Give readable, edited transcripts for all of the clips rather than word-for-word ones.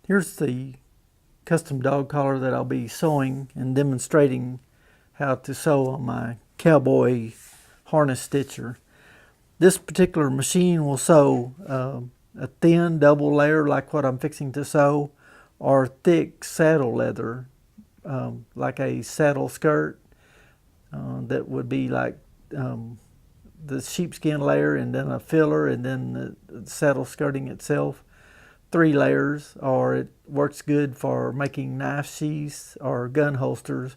Here's the custom dog collar that I'll be sewing and demonstrating how to sew on my cowboy harness stitcher. This particular machine will sew a thin double layer like what I'm fixing to sew, or thick saddle leather like a saddle skirt that would be like the sheepskin layer and then a filler and then the saddle skirting itself. 3 layers, or it works good for making knife sheaths or gun holsters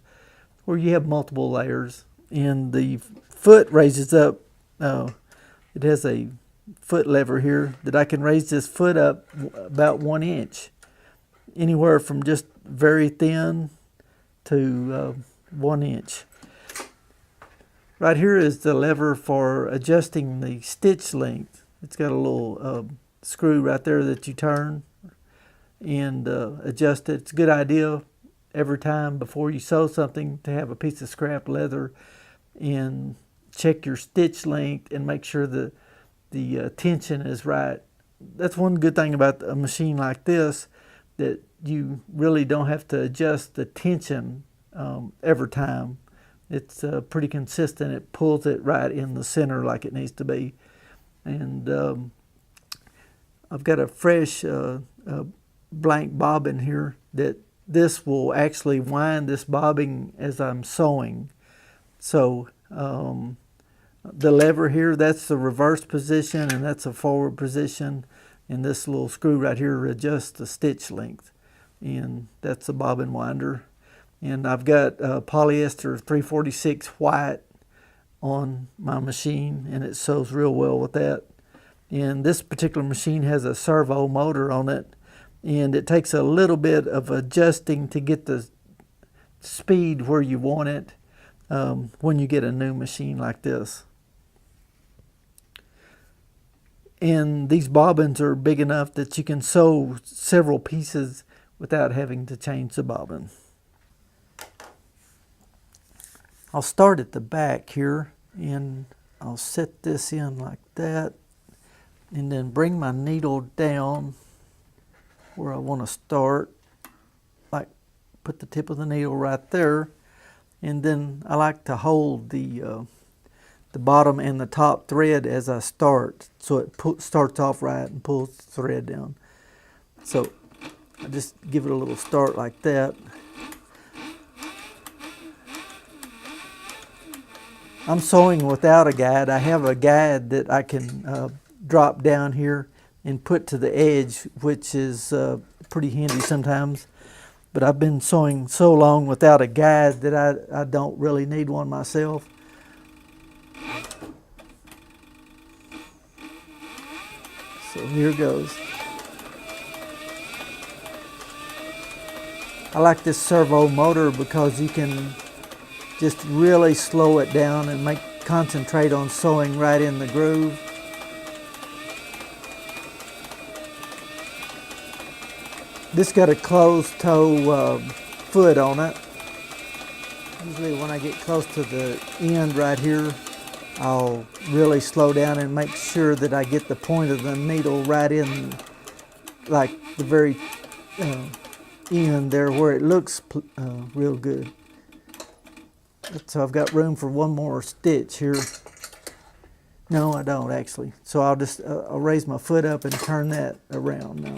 where you have multiple layers. And the foot raises up, it has a foot lever here that I can raise this foot up about 1 inch, anywhere from just very thin to 1 inch. Right here is the lever for adjusting the stitch length. It's got a little screw right there that you turn and adjust it. It's a good idea every time before you sew something to have a piece of scrap leather and check your stitch length and make sure that the tension is right. That's one good thing about a machine like this, that you really don't have to adjust the tension every time. It's pretty consistent. It pulls it right in the center like it needs to be. And I've got a fresh blank bobbin here that this will actually wind this bobbin as I'm sewing. So the lever here, that's the reverse position and that's a forward position, and this little screw right here adjusts the stitch length, and that's the bobbin winder. And I've got polyester 346 white on my machine, and it sews real well with that. And this particular machine has a servo motor on it, and it takes a little bit of adjusting to get the speed where you want it when you get a new machine like this. And these bobbins are big enough that you can sew several pieces without having to change the bobbin. I'll start at the back here, and I'll set this in like that, and then bring my needle down where I want to start, like put the tip of the needle right there, and then I like to hold the bottom and the top thread as I start, so it starts off right and pulls the thread down. So I just give it a little start like that. I'm sewing without a guide. I have a guide that I can drop down here and put to the edge, which is pretty handy sometimes. But I've been sewing so long without a guide that I don't really need one myself. So here goes. I like this servo motor because you can just really slow it down and concentrate on sewing right in the groove. This got a closed toe foot on it. Usually when I get close to the end right here, I'll really slow down and make sure that I get the point of the needle right in, like the very end there where it looks real good. So I've got room for one more stitch here. No, I don't actually. So I'll just I'll raise my foot up and turn that around now.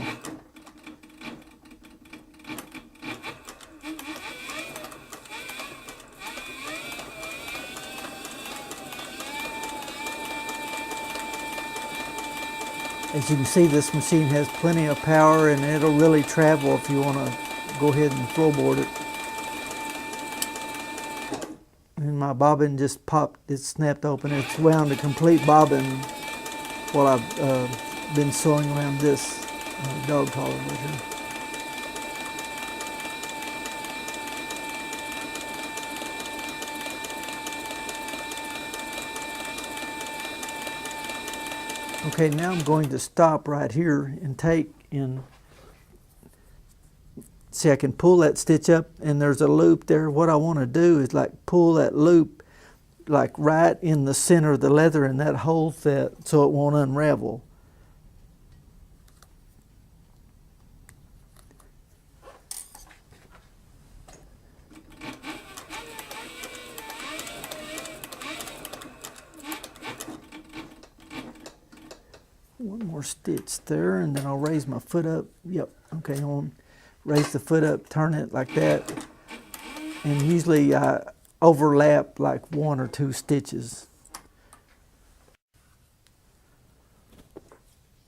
As you can see, this machine has plenty of power, and it'll really travel if you want to go ahead and floorboard it. And my bobbin just popped, it snapped open. It's wound a complete bobbin while I've been sewing around this dog collar right here. Okay, now I'm going to stop right here and see, I can pull that stitch up and there's a loop there. What I want to do is like pull that loop like right in the center of the leather, and that holds that so it won't unravel. more stitch there, and then I'll raise my foot up. Yep, okay, I'll raise the foot up, turn it like that, and usually I overlap like 1 or 2 stitches.